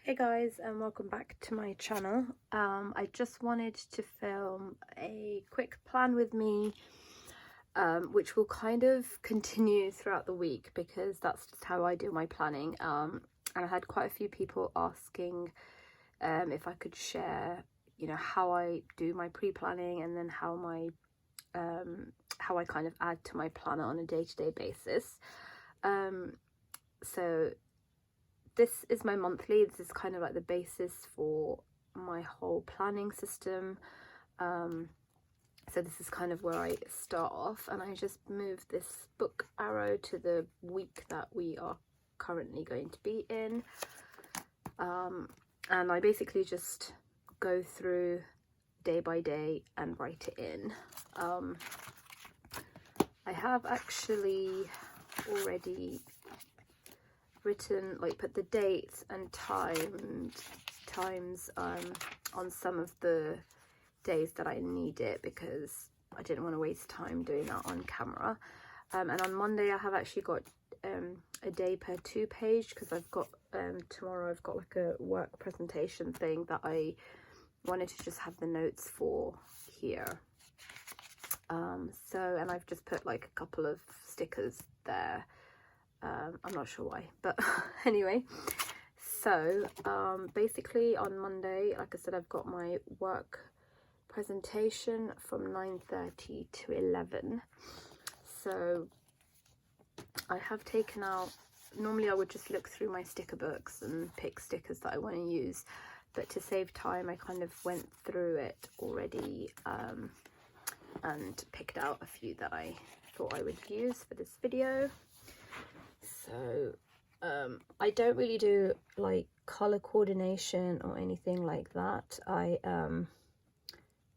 Hey guys, and welcome back to my channel. I just wanted to film a quick plan with me, which will kind of continue throughout the week because that's just how I do my planning. And I had quite a few people asking if I could share, how I do my pre-planning and then how I kind of add to my planner on a day-to-day basis. So this is my monthly. This is kind of like the basis for my whole planning system. So this is kind of where I start off, and I just move this book arrow to the week that we are currently going to be in. And I basically just go through day by day and write it in. I have actually already written, put the dates and times on some of the days that I need it, because I didn't want to waste time doing that on camera. And on Monday I have actually got a day per 2 page, because I've got tomorrow I've got like a work presentation thing that I wanted to just have the notes for here. And I've just put like a couple of stickers there. I'm not sure why, but anyway. So basically on Monday, like I said, I've got my work presentation from 9:30 to 11. So I have taken out, normally I would just look through my sticker books and pick stickers that I want to use, but to save time I kind of went through it already and picked out a few that I thought I would use for this video. So I don't really do like color coordination or anything like that. I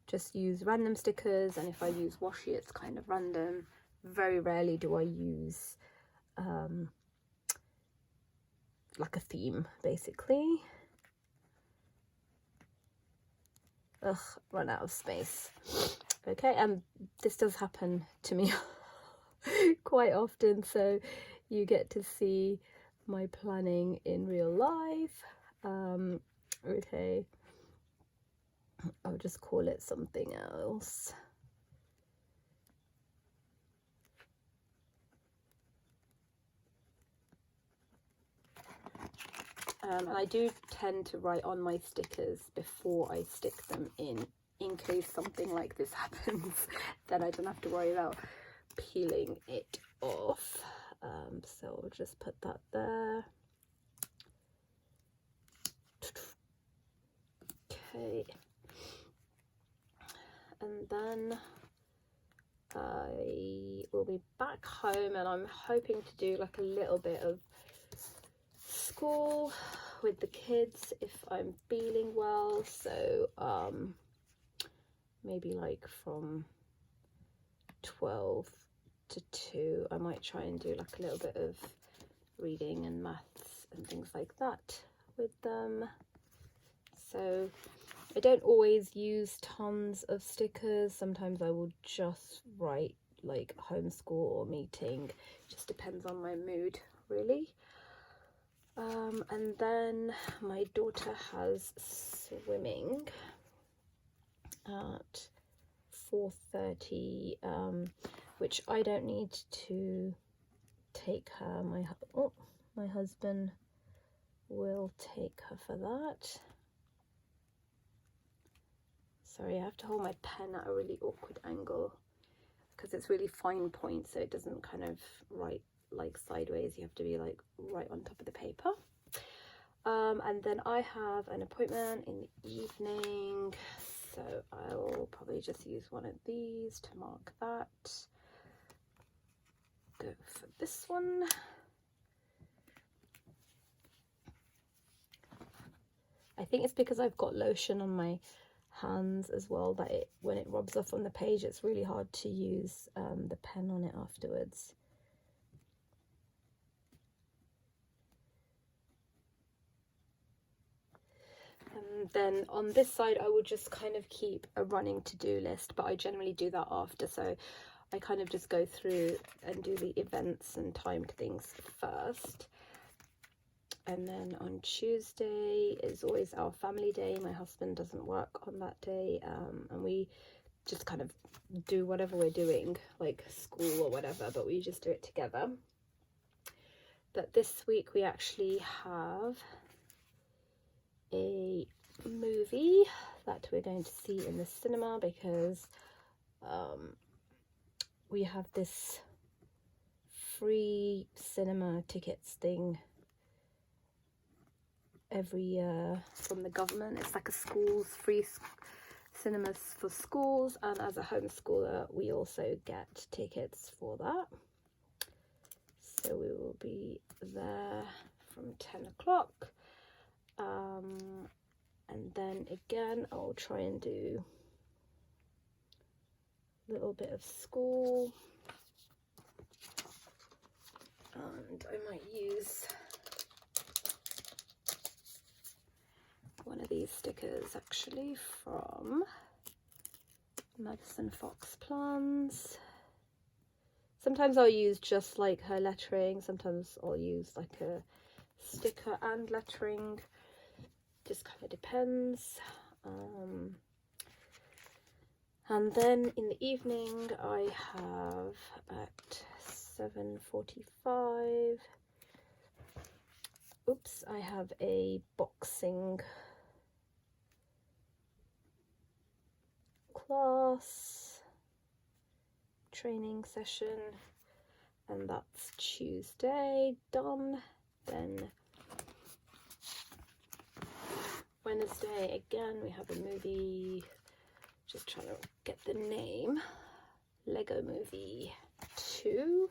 just use random stickers, and if I use washi it's kind of random. Very rarely do I use like a theme, basically. Run out of space. Okay, and this does happen to me quite often, so you get to see my planning in real life. Okay, I'll just call it something else. And I do tend to write on my stickers before I stick them in case something like this happens. Then I don't have to worry about peeling it off. So I'll just put that there. Okay. And then I will be back home, and I'm hoping to do like a little bit of school with the kids if I'm feeling well. So maybe like from 12 to 2 I might try and do like a little bit of reading and maths and things like that with them. So I don't always use tons of stickers. Sometimes I will just write like homeschool or meeting. Just depends on my mood, really. And then my daughter has swimming at 4:30, which I don't need to take her. My husband will take her for that. Sorry, I have to hold my pen at a really awkward angle because it's really fine point, so it doesn't kind of write like sideways. You have to be like right on top of the paper. And then I have an appointment in the evening, so I'll probably just use one of these to mark that. Go for this one. I think it's because I've got lotion on my hands as well, that when it rubs off on the page it's really hard to use the pen on it afterwards. And then on this side I will just kind of keep a running to-do list, but I generally do that after, so I kind of just go through and do the events and timed things first. And then on Tuesday is always our family day. My husband doesn't work on that day, and we just kind of do whatever we're doing, like school or whatever, but we just do it together. But this week we actually have a movie that we're going to see in the cinema, because we have this free cinema tickets thing every year from the government. It's like a free cinemas for schools, and as a homeschooler we also get tickets for that. So we will be there from 10 o'clock. And then again, I'll try and do a little bit of school. And I might use one of these stickers actually from Madison Fox Plans. Sometimes I'll use just like her lettering, sometimes I'll use like a sticker and lettering, just kind of depends. And then in the evening I have at 7:45, I have a boxing class training session, and that's Tuesday done. Then Wednesday again we have a movie, just trying to get the name, Lego Movie 2,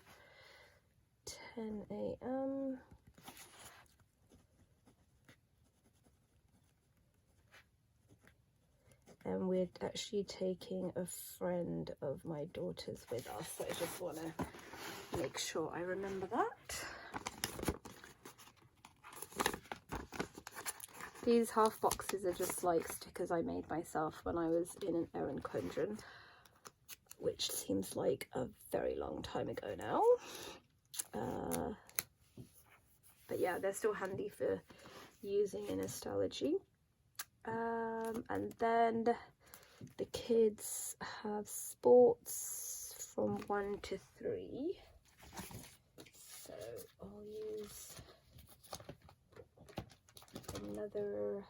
10 a.m. And we're actually taking a friend of my daughter's with us, so I just want to make sure I remember that. These half boxes are just like stickers I made myself when I was in an Erin Condren, which seems like a very long time ago now. But yeah, they're still handy for using in astrology. And then the kids have sports from 1 to 3. So I'll use another,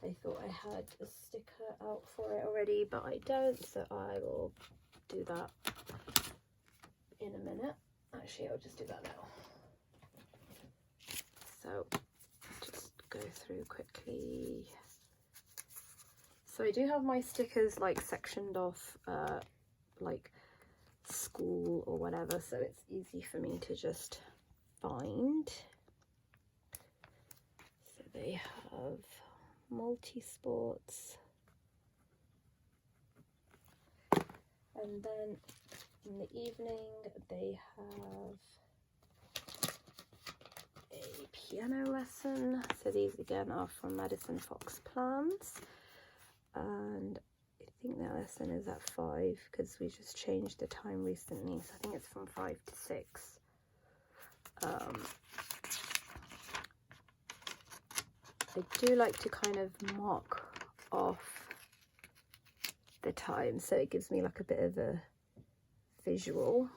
I thought I had a sticker out for it already, but I don't, so I will do that in a minute. Actually, I'll just do that now. So just go through quickly. So I do have my stickers like sectioned off, like school or whatever, so it's easy for me to just find. So they have multi-sports, and then in the evening they have a piano lesson. So these again are from Madison Fox Plans, and I think their lesson is at 5 because we just changed the time recently, so I think it's from 5 to 6. I do like to kind of mark off the time, so it gives me like a bit of a visual.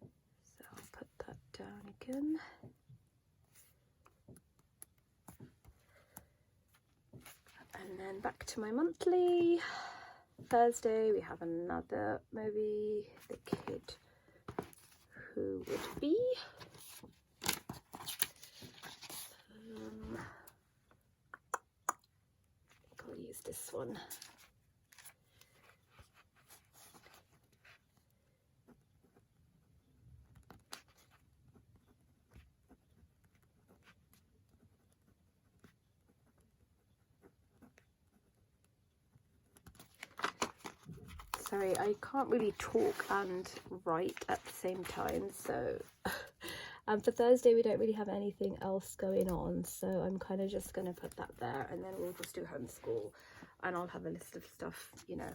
So I'll put that down again. And then back to my monthly. Thursday we have another movie, The Kid Who Would Be. I'll use this one. Sorry, I can't really talk and write at the same time, so for Thursday we don't really have anything else going on, so I'm kind of just going to put that there, and then we'll just do homeschool, and I'll have a list of stuff, you know,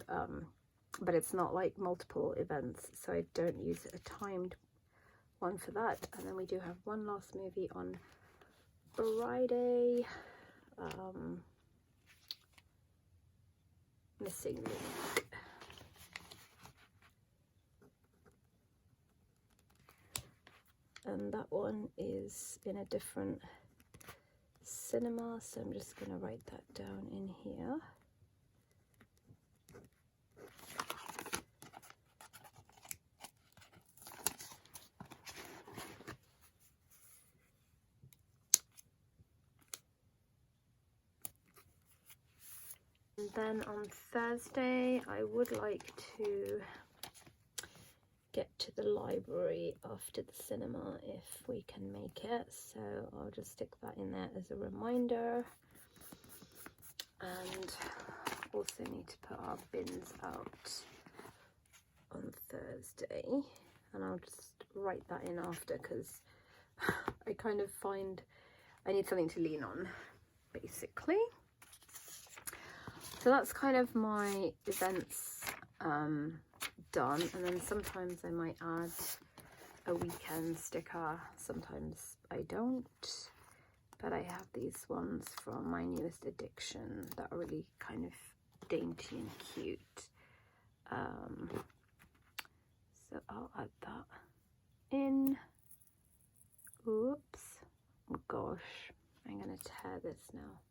but it's not like multiple events, so I don't use a timed one for that. And then we do have one last movie on Friday, Missing Link. And that one is in a different cinema, so I'm just going to write that down in here. And then on Thursday, I would like to get to the library after the cinema if we can make it, so I'll just stick that in there as a reminder. And also need to put our bins out on Thursday, and I'll just write that in after, because I kind of find I need something to lean on, basically. So that's kind of my events done, and then sometimes I might add a weekend sticker, sometimes I don't, but I have these ones from my newest addiction that are really kind of dainty and cute. So I'll add that in. Oops, oh gosh, I'm gonna tear this now.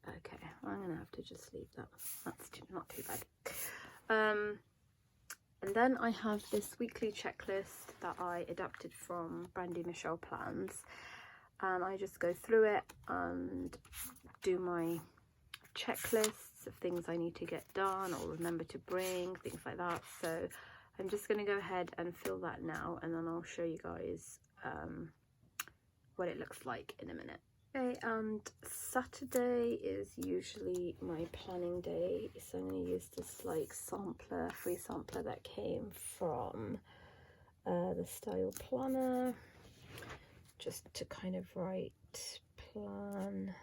Okay, I'm gonna have to just leave that. That's not too bad. And then I have this weekly checklist that I adapted from Brandy Michelle Plans, and I just go through it and do my checklists of things I need to get done or remember to bring, things like that. So I'm just going to go ahead and fill that now, and then I'll show you guys what it looks like in a minute. Okay, and Saturday is usually my planning day, so I'm going to use this like free sampler that came from the Style Planner, just to kind of plan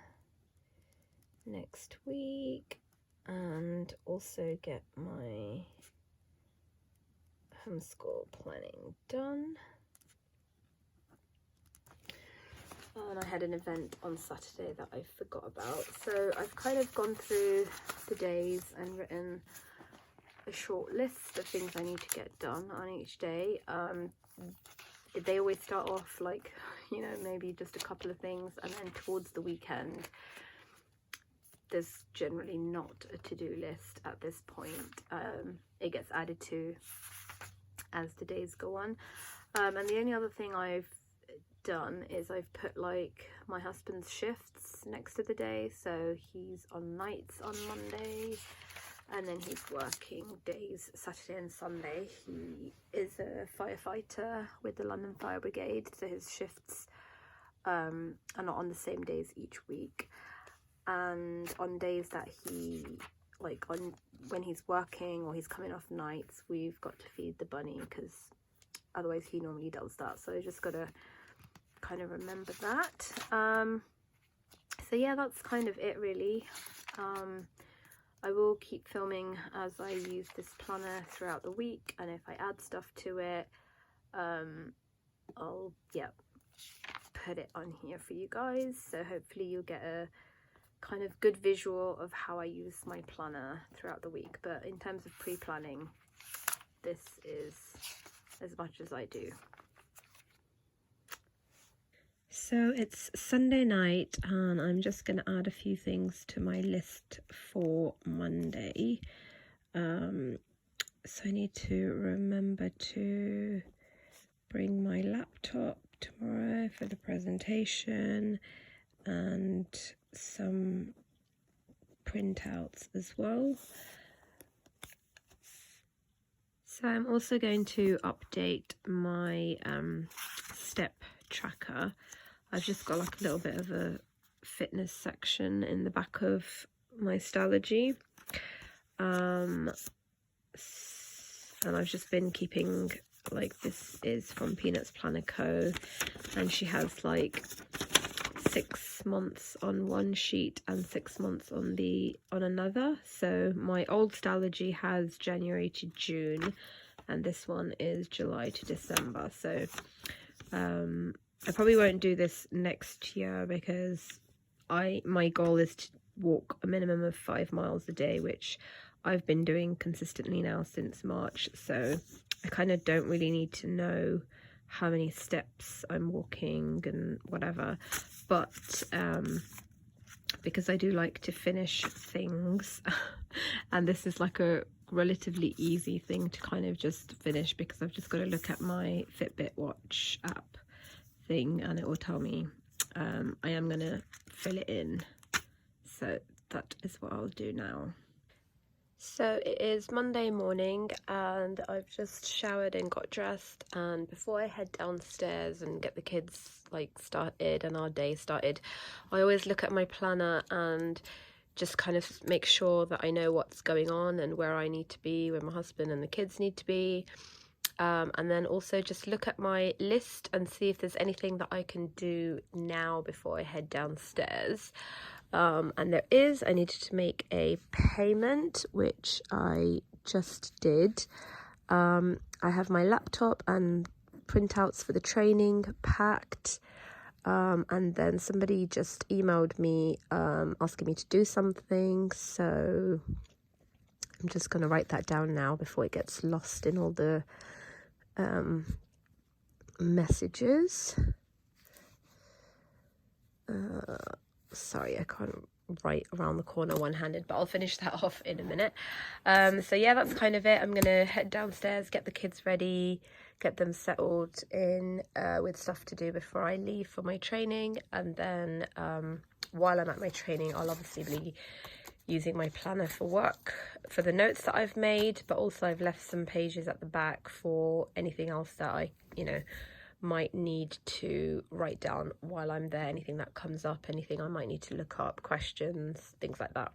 next week, and also get my homeschool planning done. And I had an event on Saturday that I forgot about, so I've kind of gone through the days and written a short list of things I need to get done on each day. They always start off like, you know, maybe just a couple of things, and then towards the weekend there's generally not a to-do list at this point. It gets added to as the days go on, and the only other thing I've done is I've put like my husband's shifts next to the day, so he's on nights on Monday, and then he's working days Saturday and Sunday. He is a firefighter with the London Fire Brigade, so his shifts are not on the same days each week, and on days that he when he's working or he's coming off nights, we've got to feed the bunny, because otherwise he normally does that, so I just gotta kind of remember that. So yeah, that's kind of it really. I will keep filming as I use this planner throughout the week, and if I add stuff to it, I'll put it on here for you guys, so hopefully you'll get a kind of good visual of how I use my planner throughout the week. But in terms of pre-planning, this is as much as I do. So it's Sunday night, and I'm just going to add a few things to my list for Monday. So I need to remember to bring my laptop tomorrow for the presentation, and some printouts as well. So I'm also going to update my step tracker. I've just got like a little bit of a fitness section in the back of my Stylogy, and I've just been keeping, like, this is from Peanuts Planner Co, and she has like 6 months on one sheet and 6 months on another. So my old Stalogy has January to June, and this one is July to December. So I probably won't do this next year because my goal is to walk a minimum of 5 miles a day, which I've been doing consistently now since March. So I kind of don't really need to know how many steps I'm walking and whatever, but because I do like to finish things and this is like a relatively easy thing to kind of just finish, because I've just got to look at my Fitbit watch app thing and it will tell me I am gonna fill it in. So that is what I'll do now. So it is Monday morning and I've just showered and got dressed, and before I head downstairs and get the kids like started and our day started, I always look at my planner and just kind of make sure that I know what's going on and where I need to be, where my husband and the kids need to be, and then also just look at my list and see if there's anything that I can do now before I head downstairs. And there is. I needed to make a payment, which I just did. I have my laptop and printouts for the training packed, and then somebody just emailed me asking me to do something, so I'm just going to write that down now before it gets lost in all the messages. Sorry, I can't write around the corner one-handed, but I'll finish that off in a minute. So yeah, that's kind of it. I'm gonna head downstairs, get the kids ready, get them settled in with stuff to do before I leave for my training, and then while I'm at my training, I'll obviously be using my planner for work, for the notes that I've made, but also I've left some pages at the back for anything else that I, might need to write down while I'm there, anything that comes up, anything I might need to look up, questions, things like that.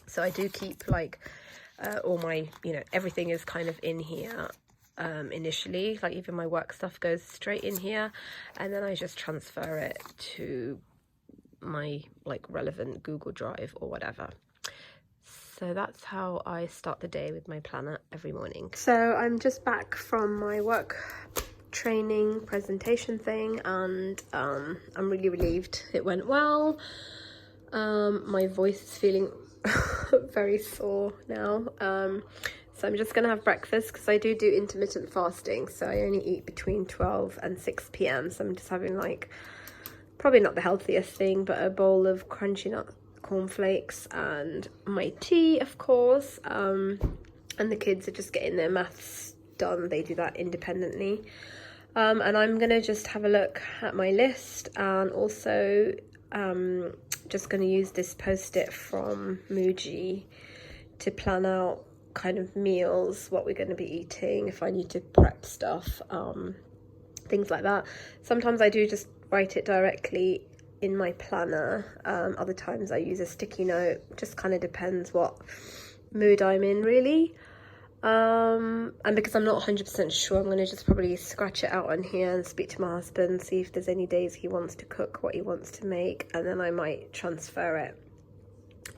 So I do keep like all my, everything is kind of in here initially, like even my work stuff goes straight in here, and then I just transfer it to my like relevant Google Drive or whatever. So that's how I start the day with my planner every morning. So I'm just back from my work training presentation thing, and I'm really relieved it went well. My voice is feeling very sore now, so I'm just gonna have breakfast because I do intermittent fasting, so I only eat between 12 and 6 p.m. so I'm just having like probably not the healthiest thing, but a bowl of crunchy nut cornflakes and my tea, of course, and the kids are just getting their maths done. They do that independently. And I'm gonna just have a look at my list, and also just gonna use this post-it from Muji to plan out kind of meals, what we're going to be eating, if I need to prep stuff, things like that. Sometimes I do just write it directly in my planner, other times I use a sticky note, just kind of depends what mood I'm in really. And because I'm not 100% sure, I'm going to just probably scratch it out on here and speak to my husband, see if there's any days he wants to cook, what he wants to make, and then I might transfer it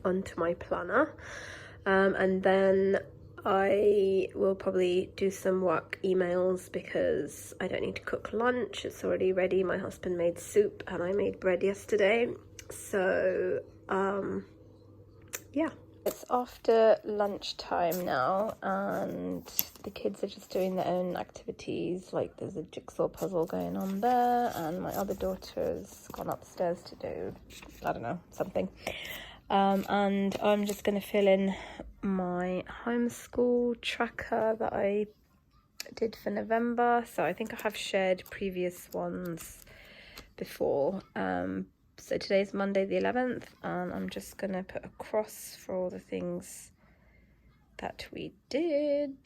onto my planner. And then I will probably do some work emails because I don't need to cook lunch, it's already ready. My husband made soup and I made bread yesterday, so yeah. It's after lunchtime now and the kids are just doing their own activities, like there's a jigsaw puzzle going on there, and my other daughter's gone upstairs to do, I don't know, something. And I'm just going to fill in my homeschool tracker that I did for November. So I think I have shared previous ones before. So today's Monday the 11th, and I'm just going to put a cross for all the things that we did.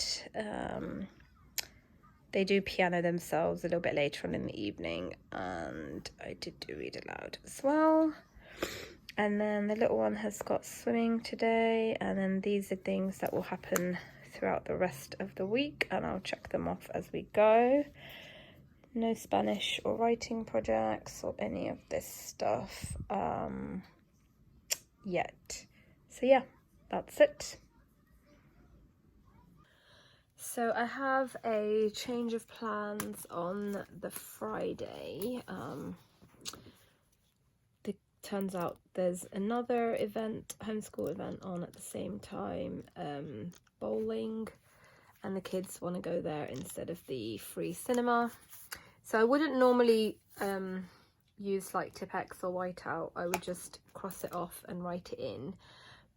They do piano themselves a little bit later on in the evening, and I did do read aloud as well. And then the little one has got swimming today, and then these are things that will happen throughout the rest of the week, and I'll check them off as we go. No Spanish or writing projects or any of this stuff yet. So yeah, that's it. So I have a change of plans on the Friday. It turns out there's another event, homeschool event on at the same time, bowling, and the kids want to go there instead of the free cinema. So I wouldn't normally use like Tipp-Ex or whiteout. I would just cross it off and write it in,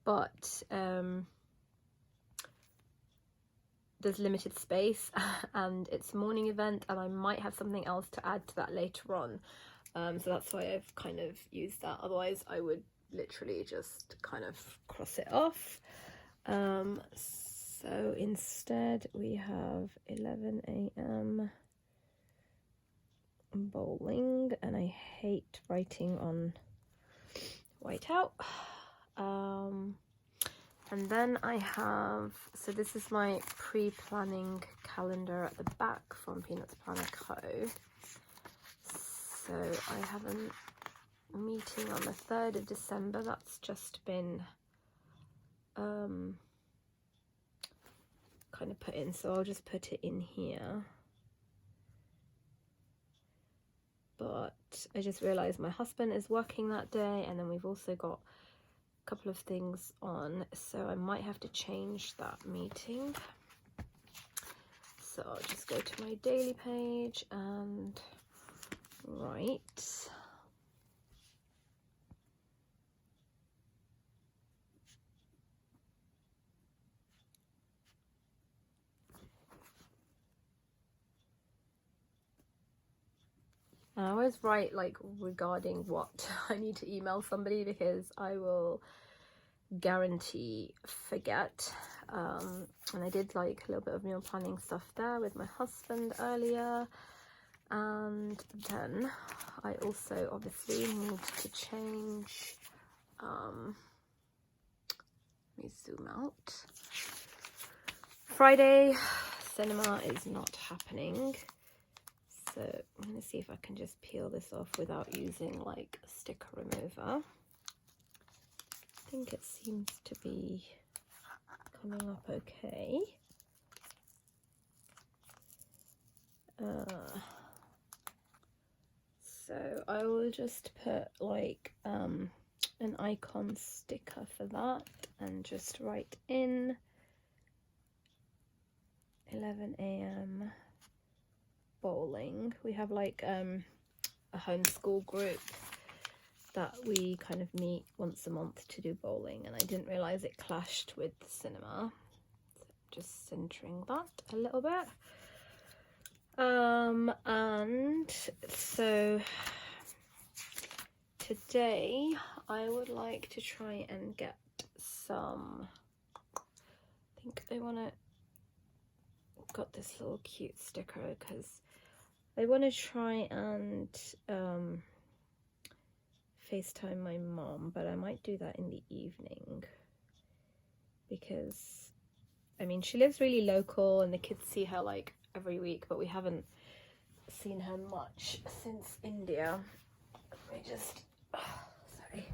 but there's limited space and it's a morning event, and I might have something else to add to that later on, so that's why I've kind of used that. Otherwise I would literally just kind of cross it off. So instead we have 11 a.m. bowling, and I hate writing on whiteout. And then I have, so this is my pre-planning calendar at the back from Peanuts Planner Co. So I have a meeting on the 3rd of December. That's just been kind of put in, so I'll just put it in here. But I just realised my husband is working that day, and then we've also got a couple of things on, so I might have to change that meeting. So I'll just go to my daily page and write. And I always write like regarding what I need to email somebody, because I will guarantee forget. And I did like a little bit of meal planning stuff there with my husband earlier, and then I also obviously need to change, let me zoom out. Friday cinema is not happening, so I'm going to see if I can just peel this off without using like a sticker remover. I think it seems to be coming up okay. So I will just put like an icon sticker for that, and just write in 11 a.m. bowling. We have like a homeschool group that we kind of meet once a month to do bowling, and I didn't realize it clashed with the cinema, so just centering that a little bit. And so today I would like to try and get some, I think I want to, got this little cute sticker because I want to try and FaceTime my mom, but I might do that in the evening, because I mean she lives really local and the kids see her like every week, but we haven't seen her much since India. Let me just, sorry,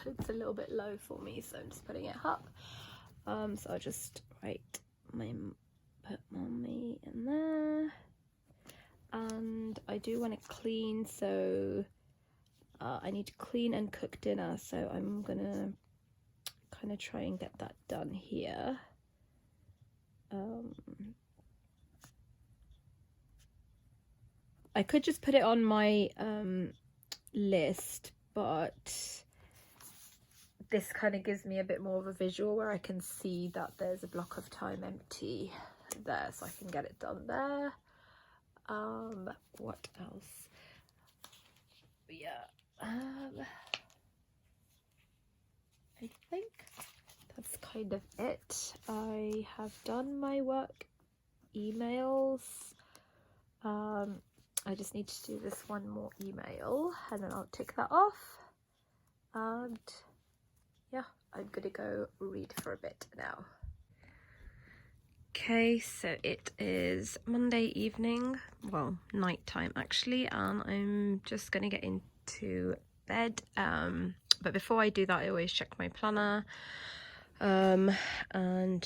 it's a little bit low for me, so I'm just putting it up. So I'll just write put mommy in there, and I do want to clean, so I need to clean and cook dinner, so I'm gonna kind of try and get that done here. I could just put it on my list, but this kind of gives me a bit more of a visual where I can see that there's a block of time empty there, so I can get it done there. What else? Yeah, I think that's kind of it. I have done my work emails. I just need to do this one more email and then I'll tick that off, and yeah, I'm gonna go read for a bit now. Okay, so it is Monday evening, well, night time actually, and I'm just gonna get into bed. But before I do that, I always check my planner and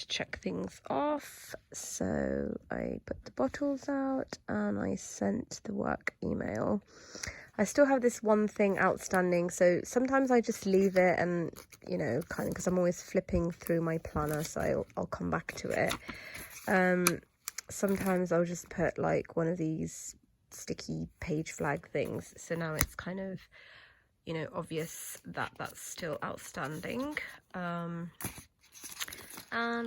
check things off. So I put the bottles out and I sent the work email. I still have this one thing outstanding, so sometimes I just leave it, and you know, kind of, because I'm always flipping through my planner, so I'll come back to it. Sometimes I'll just put like one of these sticky page flag things, so now it's kind of, you know, obvious that that's still outstanding. And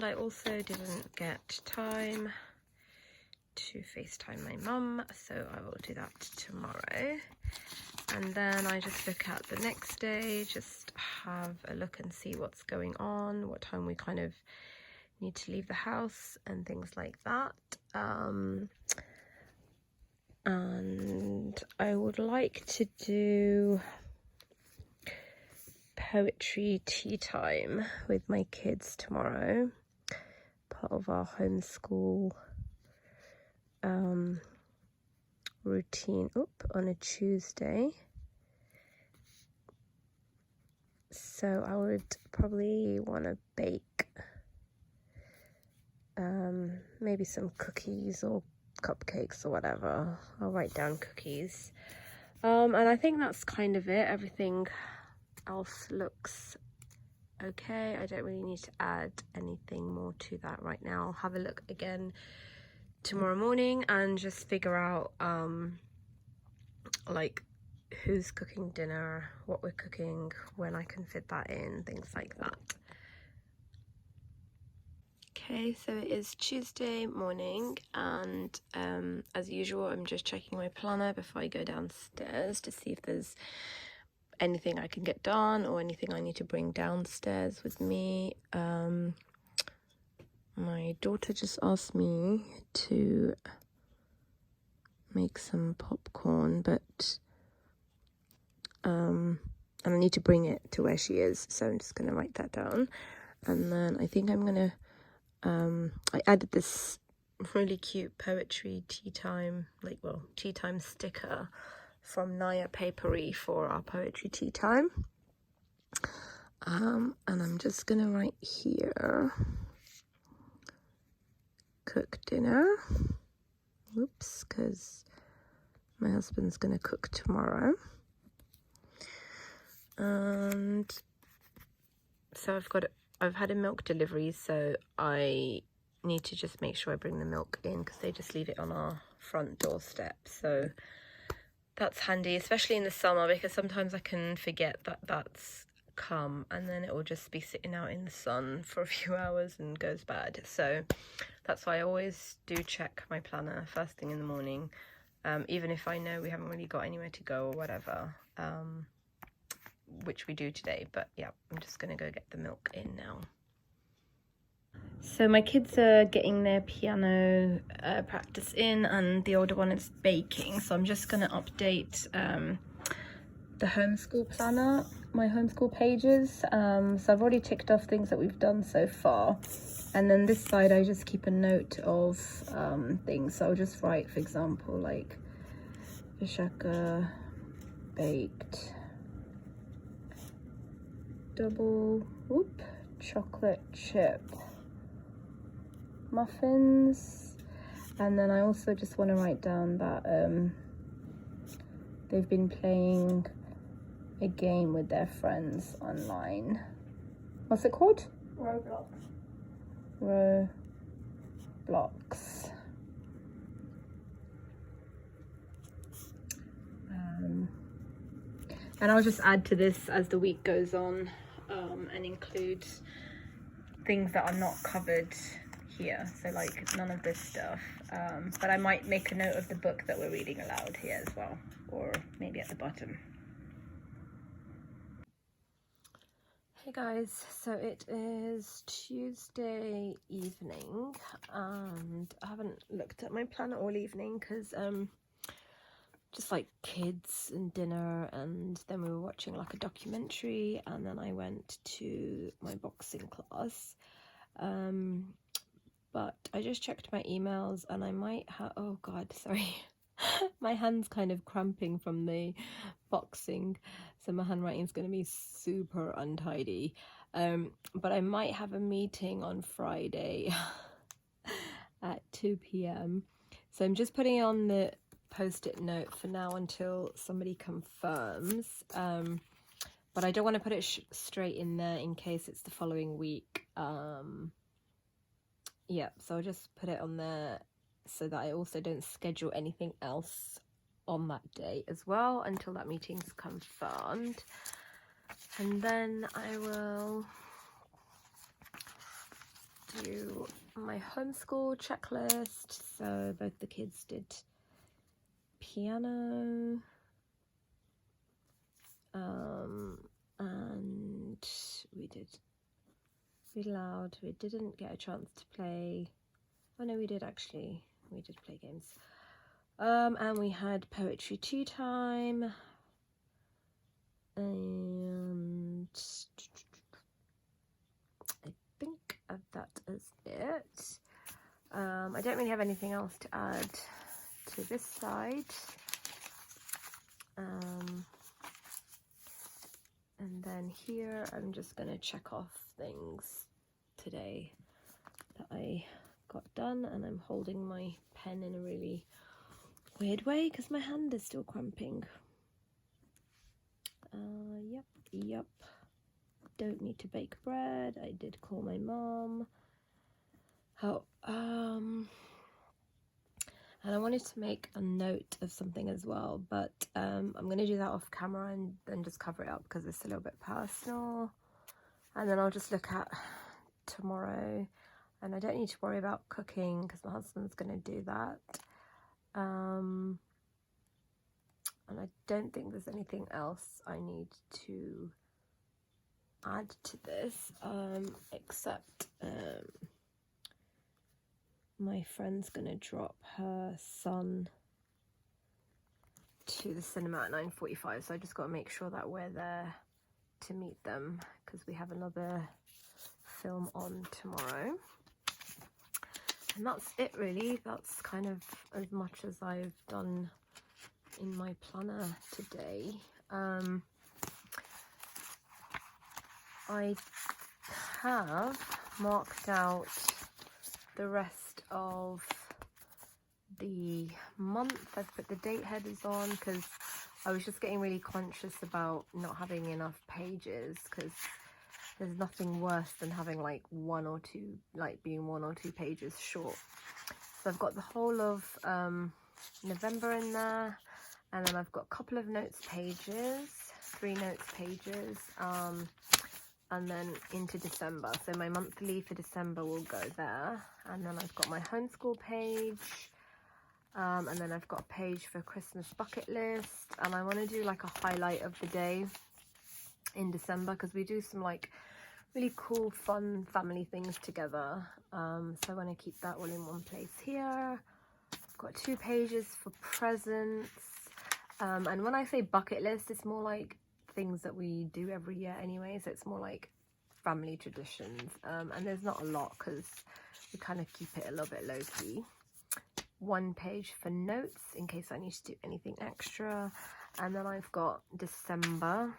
I also didn't get time to FaceTime my mum, so I will do that tomorrow. And then I just look at the next day, just have a look and see what's going on, what time we kind of need to leave the house and things like that. And I would like to do poetry tea time with my kids tomorrow, part of our homeschool routine on a Tuesday. So I would probably want to bake maybe some cookies or cupcakes or whatever. I'll write down cookies. And I think that's kind of it. Everything else looks okay. I don't really need to add anything more to that right now. I'll have a look again tomorrow morning and just figure out like who's cooking dinner, what we're cooking, when I can fit that in, things like that. Okay, so it is Tuesday morning, and as usual, I'm just checking my planner before I go downstairs to see if there's anything I can get done or anything I need to bring downstairs with me. My daughter just asked me to make some popcorn, but and I need to bring it to where she is, so I'm just gonna write that down. And then I think I'm gonna I added this really cute poetry tea time, tea time sticker from Naya Papery for our poetry tea time. And I'm just gonna write here, cook dinner. Oops, because my husband's gonna cook tomorrow. And so I've had a milk delivery, so I need to just make sure I bring the milk in, because they just leave it on our front doorstep. So that's handy, especially in the summer, because sometimes I can forget that that's come, and then it will just be sitting out in the sun for a few hours and goes bad. So that's why I always do check my planner first thing in the morning, even if I know we haven't really got anywhere to go or whatever, which we do today. But yeah, I'm just gonna go get the milk in now. So my kids are getting their piano practice in, and the older one is baking. So I'm just gonna update the homeschool planner, my homeschool pages. So I've already ticked off things that we've done so far, and then this side I just keep a note of things. So I'll just write, for example, like Vishaka baked double chocolate chip muffins. And then I also just want to write down that they've been playing a game with their friends online. What's it called? Roblox. And I'll just add to this as the week goes on, and include things that are not covered here, so like none of this stuff, but I might make a note of the book that we're reading aloud here as well, or maybe at the bottom. Hey guys, so it is Tuesday evening, and I haven't looked at my planner all evening because just like kids and dinner, and then we were watching like a documentary, and then I went to my boxing class. but I just checked my emails and I might have, oh god, sorry. My hand's kind of cramping from the boxing, so my handwriting is going to be super untidy. But I might have a meeting on Friday at 2 p.m. So I'm just putting on the post-it note for now until somebody confirms. But I don't want to put it straight in there in case it's the following week. Yeah, so I'll just put it on there so that I also don't schedule anything else on that day as well until that meeting's confirmed. And then I will do my homeschool checklist. So both the kids did piano, and we did read aloud. We didn't get a chance to play. Oh no, we did actually. We did play games. And we had poetry tea time. And I think that is it. I don't really have anything else to add to this side. And then here I'm just going to check off things today that I got done, and I'm holding my pen in a really weird way because my hand is still cramping. Yep. Don't need to bake bread. I did call my mom. And I wanted to make a note of something as well, but I'm going to do that off camera and then just cover it up because it's a little bit personal. And then I'll just look at tomorrow, and I don't need to worry about cooking because my husband's going to do that. And I don't think there's anything else I need to add to this, except my friend's gonna drop her son to the cinema at 9:45, so I just got to make sure that we're there to meet them because we have another film on tomorrow. And that's it really. That's kind of as much as I've done in my planner today. I have marked out the rest of the month. I've put the date headers on because I was just getting really conscious about not having enough pages, because there's nothing worse than having like being one or two pages short. So I've got the whole of November in there, and then I've got a couple of notes pages, 3 notes pages, and then into December. So my monthly for December will go there, and then I've got my homeschool page, and then I've got a page for Christmas bucket list, and I want to do like a highlight of the day in December because we do some like really cool fun family things together, so I want to keep that all in one place here. I've got 2 pages for presents, and when I say bucket list, it's more like things that we do every year anyway, so it's more like family traditions, and there's not a lot because we kind of keep it a little bit low-key. 1 page for notes in case I need to do anything extra, and then I've got December.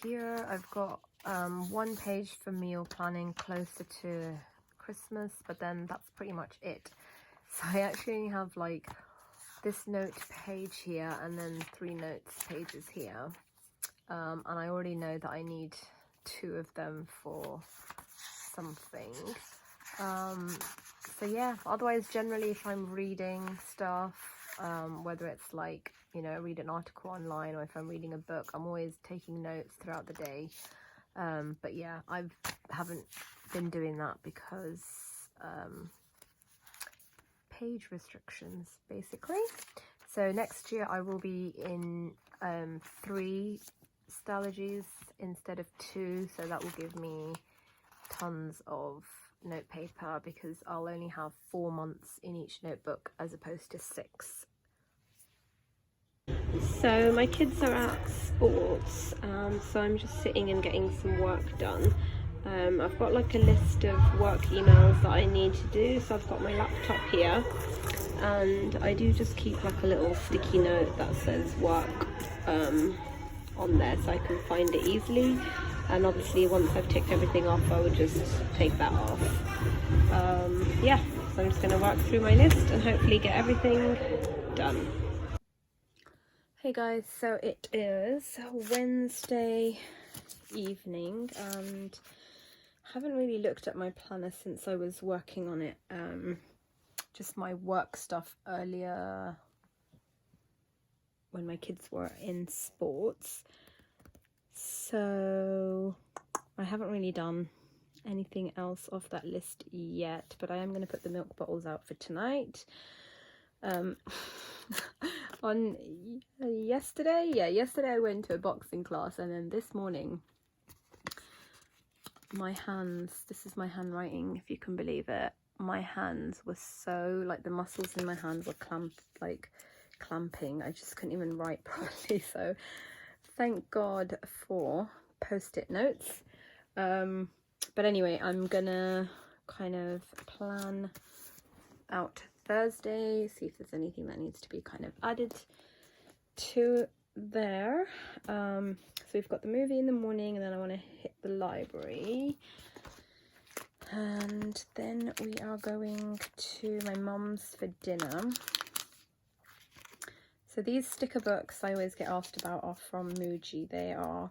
Here I've got 1 page for meal planning closer to Christmas, but then that's pretty much it. So I actually have like this note page here and then 3 notes pages here, and I already know that I need 2 of them for something. So yeah, otherwise generally if I'm reading stuff, whether it's like, you know, read an article online or if I'm reading a book, I'm always taking notes throughout the day. But yeah, I haven't been doing that because page restrictions basically. So next year I will be in 3 strategies instead of 2, so that will give me tons of note paper because I'll only have 4 months in each notebook as opposed to 6. So my kids are at sports, so I'm just sitting and getting some work done. I've got like a list of work emails that I need to do. So I've got my laptop here, and I do just keep like a little sticky note that says work on there, so I can find it easily. And obviously once I've ticked everything off, I would just take that off. Yeah, so I'm just going to work through my list and hopefully get everything done. Hey guys, so it is Wednesday evening and I haven't really looked at my planner since I was working on it. Just my work stuff earlier when my kids were in sports. So I haven't really done anything else off that list yet, but I am going to put the milk bottles out for tonight. On yesterday I went to a boxing class, and then this morning my hands, this is my handwriting if you can believe it, my hands were so, like, the muscles in my hand were clamping. I just couldn't even write properly, so thank God for post-it notes. But anyway, I'm gonna kind of plan out Thursday, see if there's anything that needs to be kind of added to there. So we've got the movie in the morning, and then I want to hit the library, and then we are going to my mum's for dinner. So these sticker books I always get asked about are from Muji. They are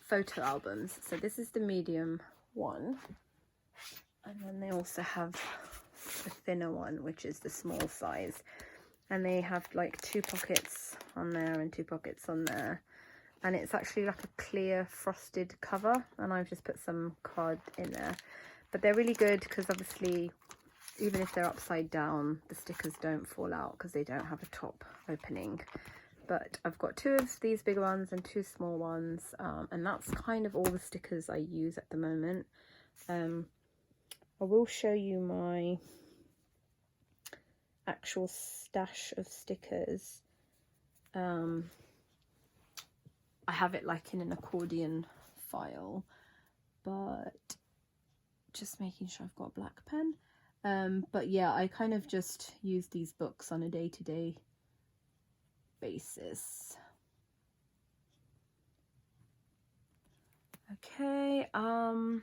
photo albums. So this is the medium one, and then they also have the thinner one, which is the small size, and they have like 2 pockets on there and 2 pockets on there, and it's actually like a clear frosted cover, and I've just put some card in there. But they're really good because obviously even if they're upside down, the stickers don't fall out because they don't have a top opening. But I've got 2 of these big ones and 2 small ones, and that's kind of all the stickers I use at the moment. I will show you my actual stash of stickers. I have it like in an accordion file, but just making sure I've got a black pen. But yeah, I kind of just use these books on a day-to-day basis. Okay, and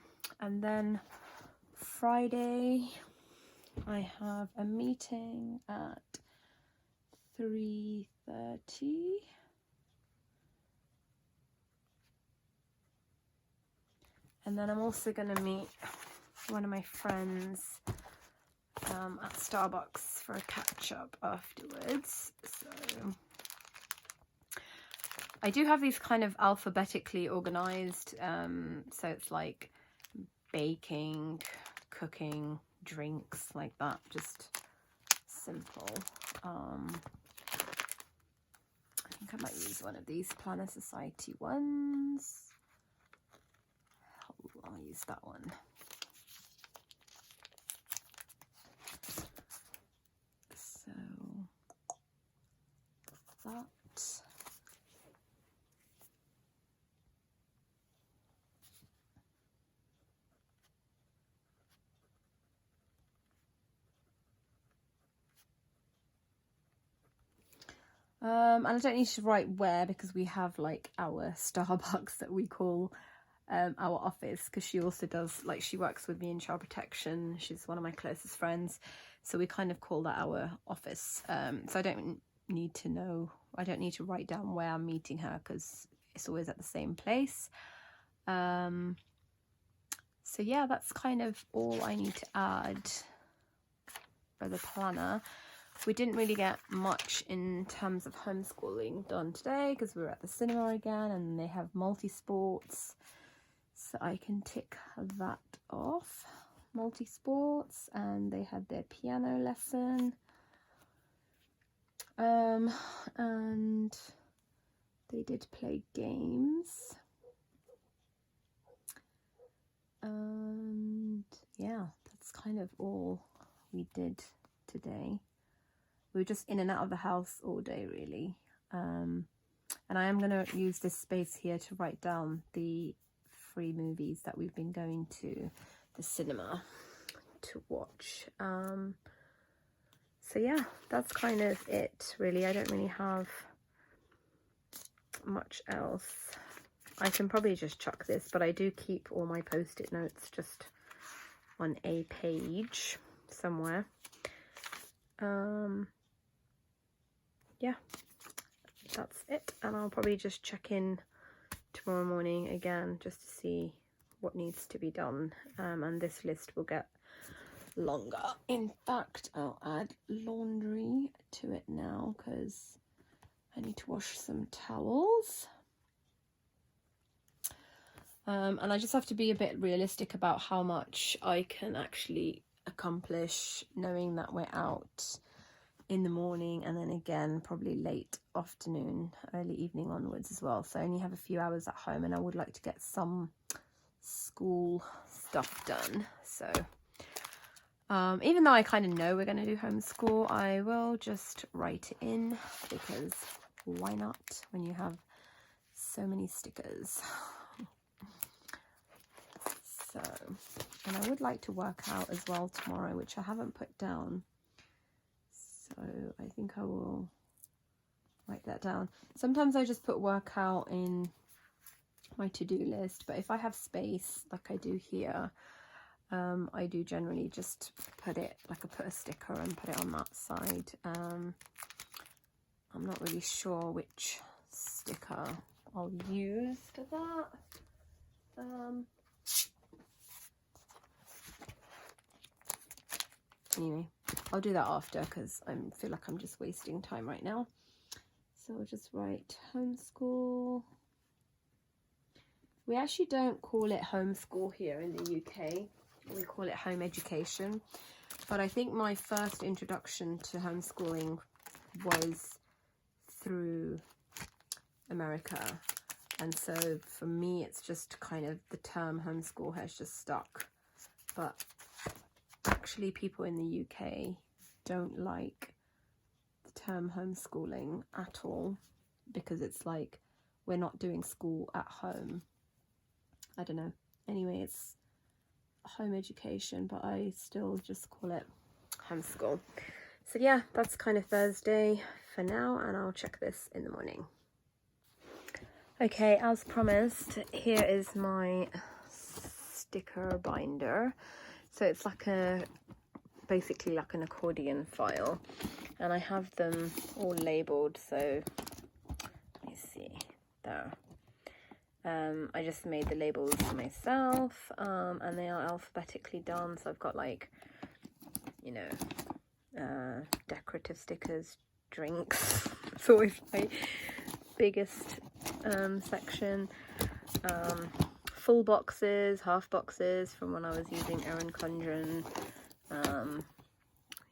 then Friday I have a meeting at 3:30. And then I'm also going to meet one of my friends at Starbucks for a catch-up afterwards. So I do have these kind of alphabetically organized, so it's like baking, cooking, drinks, like that, just simple. I think I might use one of these Planner Society ones. I'll use that one. So that. And I don't need to write where, because we have like our Starbucks that we call our office, because she also does, like, she works with me in child protection. She's one of my closest friends, so we kind of call that our office. So I don't need to know, I don't need to write down where I'm meeting her, because it's always at the same place. So yeah, that's kind of all I need to add for the planner. We didn't really get much in terms of homeschooling done today because we were at the cinema again, and they have multi-sports, so I can tick that off. Multi-sports, and they had their piano lesson, and they did play games, and yeah, that's kind of all we did today. We were just in and out of the house all day, really. And I am going to use this space here to write down the free movies that we've been going to the cinema to watch. So yeah, that's kind of it really. I don't really have much else. I can probably just chuck this, but I do keep all my post-it notes just on a page somewhere. Yeah, that's it, and I'll probably just check in tomorrow morning again just to see what needs to be done, and this list will get longer. In fact, I'll add laundry to it now because I need to wash some towels. And I just have to be a bit realistic about how much I can actually accomplish, knowing that we're out in the morning and then again probably late afternoon, early evening onwards as well. So I only have a few hours at home, and I would like to get some school stuff done. So even though I kind of know we're going to do homeschool, I will just write it in, because why not when you have so many stickers. So, and I would like to work out as well tomorrow, which I haven't put down. So I think I will write that down. Sometimes I just put workout in my to-do list, but if I have space like I do here, I do generally just put it, like I put a sticker and put it on that side. I'm not really sure which sticker I'll use for that. Anyway, I'll do that after, because I feel like I'm just wasting time right now. So I'll just write homeschool. We actually don't call it homeschool here in the UK. We call it home education. But I think my first introduction to homeschooling was through America. And so for me, it's just kind of the term homeschool has just stuck. But actually people in the UK don't like the term homeschooling at all, because it's like we're not doing school at home. I don't know. Anyway, it's home education, but I still just call it homeschool. So yeah, that's kind of Thursday for now, and I'll check this in the morning. Okay, as promised, here is my sticker binder. So it's like basically like an accordion file, and I have them all labeled. So let me see there. I just made the labels myself, and they are alphabetically done. So I've got, like, you know, decorative stickers, drinks. It's always my biggest section. Full boxes, half boxes from when I was using Erin Condren.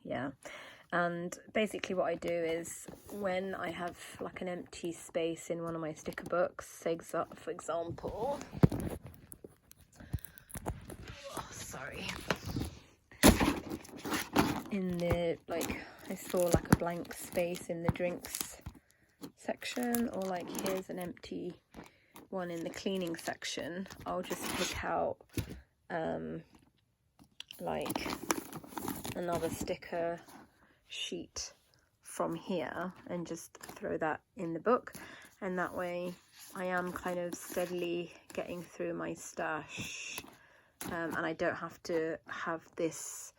Yeah, and basically what I do is when I have like an empty space in one of my sticker books, say for example, in the, like, I saw like a blank space in the drinks section, or like here's an empty one in the cleaning section, I'll just pick out like another sticker sheet from here and just throw that in the book, and that way I am kind of steadily getting through my stash, and I don't have to have this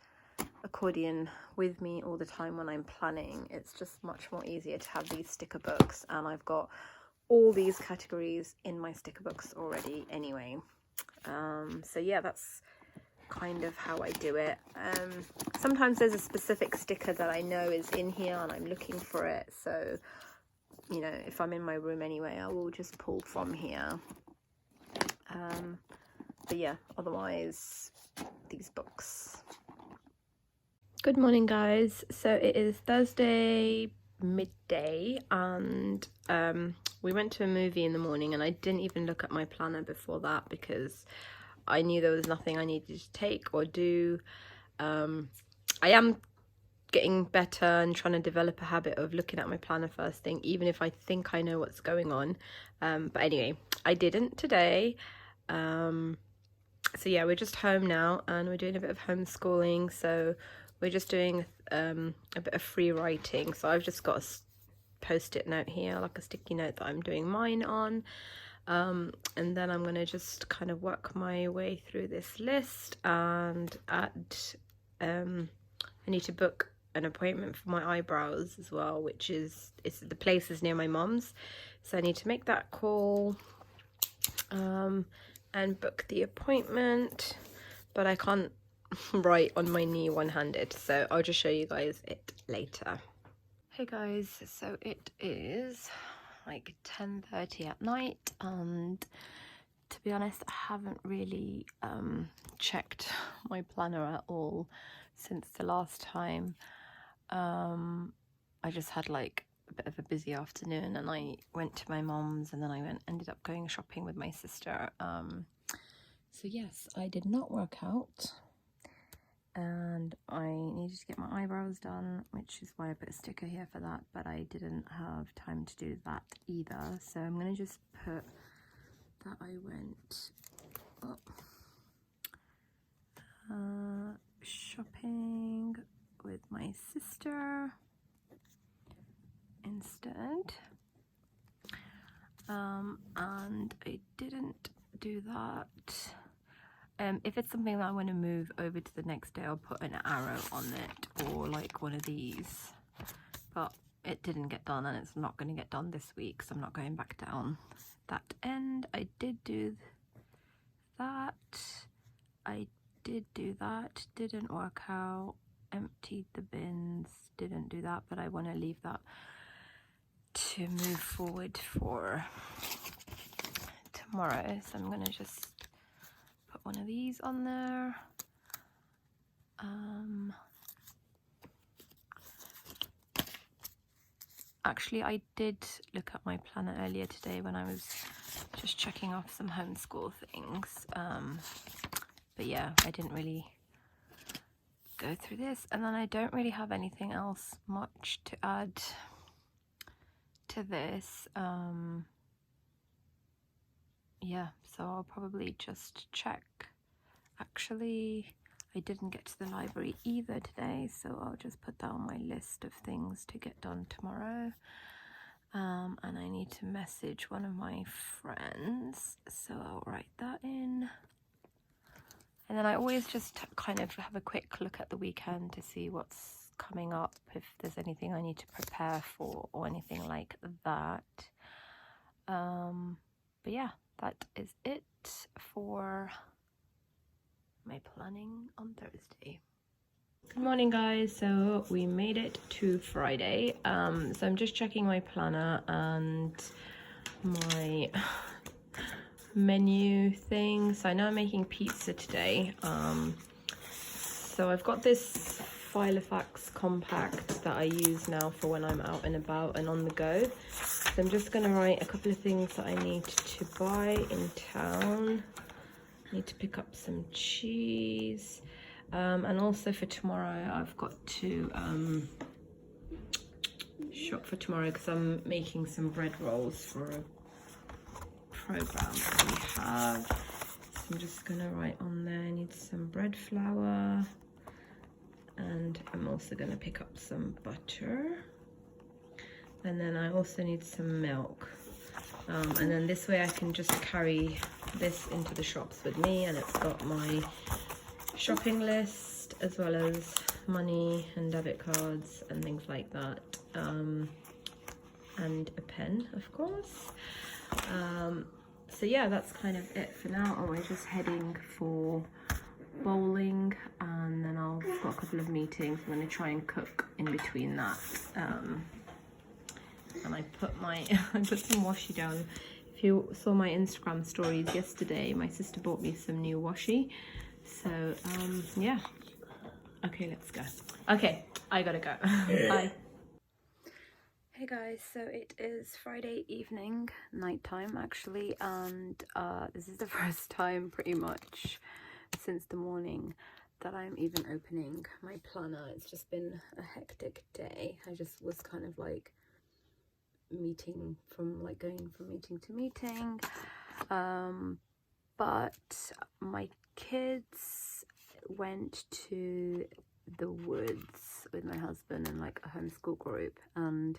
accordion with me all the time when I'm planning. It's just much more easier to have these sticker books, and I've got all these categories in my sticker books already anyway. So yeah, that's kind of how I do it. Sometimes there's a specific sticker that I know is in here and I'm looking for it, so you know, if I'm in my room anyway, I will just pull from here. But yeah, otherwise these books. Good morning, guys. So it is Thursday midday, and we went to a movie in the morning, and I didn't even look at my planner before that because I knew there was nothing I needed to take or do. I am getting better and trying to develop a habit of looking at my planner first thing, even if I think I know what's going on. But anyway, I didn't today. So yeah, we're just home now and we're doing a bit of homeschooling, so we're just doing a bit of free writing. So I've just got a post-it note here, like a sticky note that I'm doing mine on, and then I'm going to just kind of work my way through this list and add I need to book an appointment for my eyebrows as well, which is the place is near my mum's, so I need to make that call and book the appointment, but I can't write on my knee one-handed, so I'll just show you guys it later. Hey guys, so it is like 10:30 at night, and to be honest, I haven't really checked my planner at all since the last time. I just had like a bit of a busy afternoon, and I went to my mom's, and then I ended up going shopping with my sister. So yes, I did not work out, and I needed to get my eyebrows done, which is why I put a sticker here for that, but I didn't have time to do that either, so I'm gonna just put that I went shopping with my sister instead, and I didn't do that. If it's something that I want to move over to the next day, I'll put an arrow on it, or like one of these, but it didn't get done, and it's not going to get done this week, so I'm not going back down that end. I did do that, didn't work out. Emptied the bins, didn't do that, but I want to leave that to move forward for tomorrow, so I'm going to just put one of these on there. Actually, I did look at my planner earlier today when I was just checking off some homeschool things, but yeah, I didn't really go through this, and then I don't really have anything else much to add to this. Yeah, so I'll probably just check. Actually, I didn't get to the library either today, so I'll just put that on my list of things to get done tomorrow. And I need to message one of my friends, so I'll write that in. And then I always just kind of have a quick look at the weekend to see what's coming up, if there's anything I need to prepare for or anything like that. But yeah, that is it for my planning on Thursday. Good morning guys, so we made it to Friday. So I'm just checking my planner and my menu thing. So I know I'm making pizza today. So I've got this Filofax compact that I use now for when I'm out and about and on the go. So I'm just going to write a couple of things that I need to buy in town. I need to pick up some cheese. And also for tomorrow, I've got to shop for tomorrow because I'm making some bread rolls for a program that we have. So I'm just going to write on there, I need some bread flour. And I'm also going to pick up some butter, and then I also need some milk, and then this way I can just carry this into the shops with me, and it's got my shopping list as well as money and debit cards and things like that, and a pen, of course. So yeah, that's kind of it for now. And we're just heading for bowling, and then I've got a couple of meetings. I'm going to try and cook in between that, and I put some washi down. If you saw my Instagram stories yesterday, my sister bought me some new washi, so yeah. Okay, let's go. Okay, I gotta go. Bye. Hey guys, so it is Friday evening, nighttime actually, and this is the first time pretty much since the morning that I'm even opening my planner. It's just been a hectic day. I just was kind of like going from meeting to meeting, but my kids went to the woods with my husband and like a homeschool group, and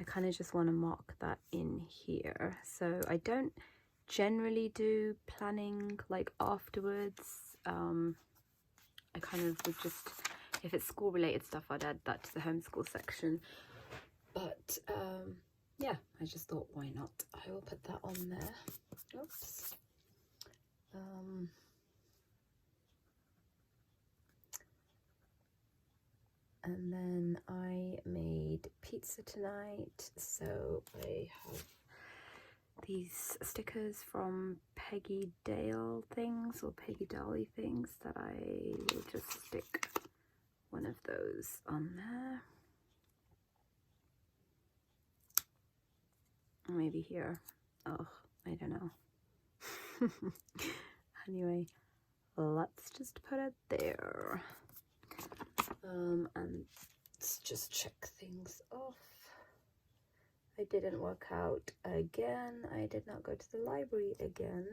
I kind of just want to mark that in here. So I don't generally do planning like afterwards. I kind of would just, if it's school related stuff, I'd add that to the homeschool section. But yeah, I just thought, why not? I will put that on there. Oops. And then I made pizza tonight, so I have these stickers from Peggy Dale things, or Peggy Dolly things, that I will just stick one of those on there. Maybe here. Oh, I don't know. Anyway, let's just put it there. And let's just check things off. I didn't work out again. I did not go to the library again.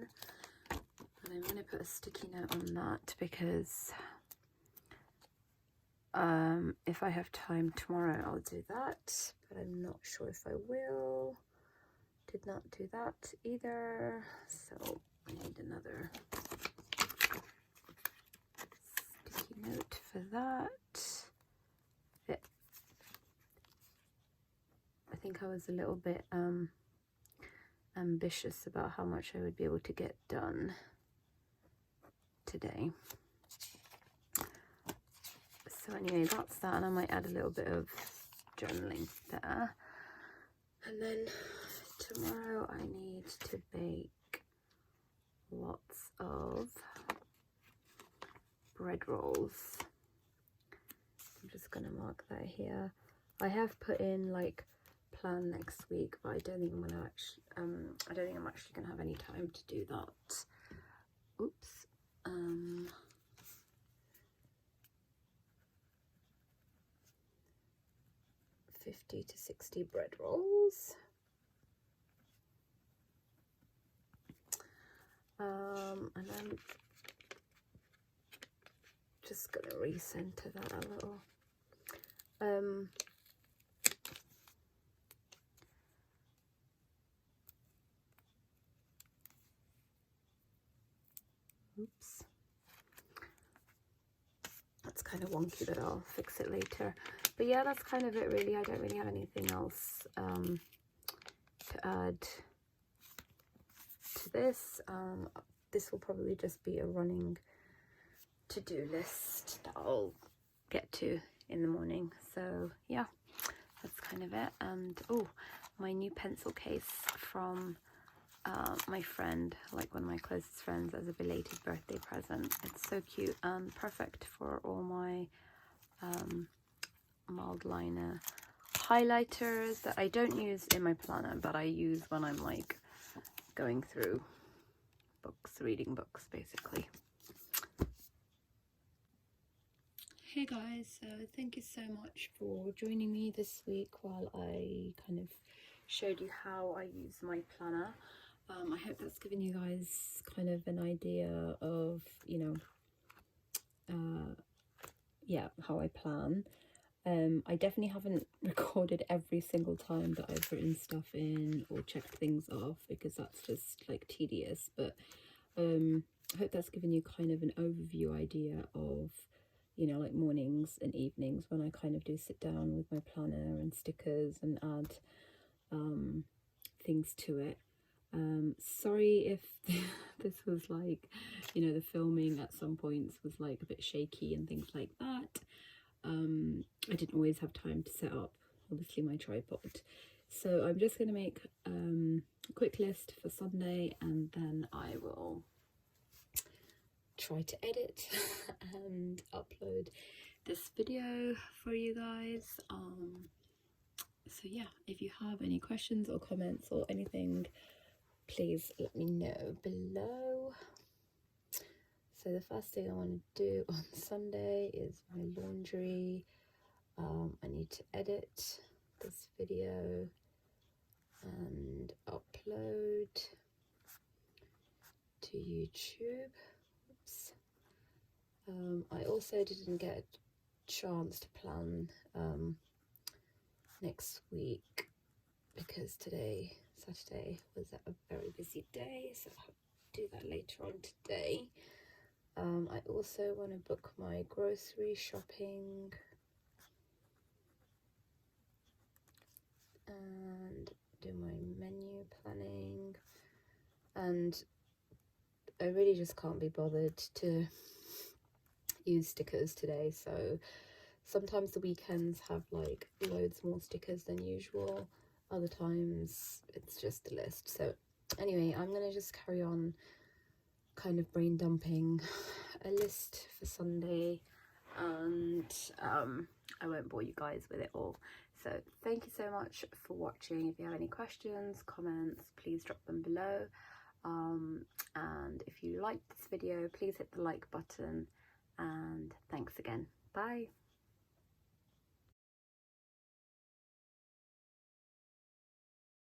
And I'm going to put a sticky note on that because if I have time tomorrow, I'll do that. But I'm not sure if I will. Did not do that either. So I need another sticky note for that. I think I was a little bit ambitious about how much I would be able to get done today. So anyway, that's that, and I might add a little bit of journaling there. And then tomorrow I need to bake lots of bread rolls. I'm just gonna mark that here. I have put in like plan next week, but I don't think I'm gonna actually I don't think I'm actually gonna have any time to do that. Oops. 50 to 60 bread rolls. And I'm just gonna recenter that a little. Oops. That's kind of wonky, but I'll fix it later. But yeah, that's kind of it really. I don't really have anything else to add to this. This will probably just be a running to-do list that I'll get to in the morning. So yeah, that's kind of it. And oh, my new pencil case from my friend, like one of my closest friends, as a belated birthday present. It's so cute and perfect for all my mild liner highlighters that I don't use in my planner, but I use when I'm like going through books, reading books basically. Hey guys, so thank you so much for joining me this week while I kind of showed you how I use my planner. I hope that's given you guys kind of an idea of, you know, yeah, how I plan. I definitely haven't recorded every single time that I've written stuff in or checked things off, because that's just like tedious, but I hope that's given you kind of an overview idea of, you know, like mornings and evenings when I kind of do sit down with my planner and stickers and add things to it. Sorry if this was like, you know, the filming at some points was like a bit shaky and things like that. I didn't always have time to set up, obviously, my tripod. So I'm just going to make a quick list for Sunday, and then I will try to edit and upload this video for you guys. So yeah, if you have any questions or comments or anything, please let me know below. So the first thing I want to do on Sunday is my laundry. I need to edit this video and upload to YouTube. Oops. I also didn't get a chance to plan next week because today, Saturday, was a very busy day, so I'll do that later on today. I also want to book my grocery shopping and do my menu planning, and I really just can't be bothered to use stickers today, so sometimes the weekends have like loads more stickers than usual, other times it's just a list. So anyway, I'm gonna just carry on kind of brain dumping a list for Sunday, and I won't bore you guys with it all. So thank you so much for watching. If you have any questions, comments, please drop them below, and if you liked this video, please hit the like button, and thanks again. Bye.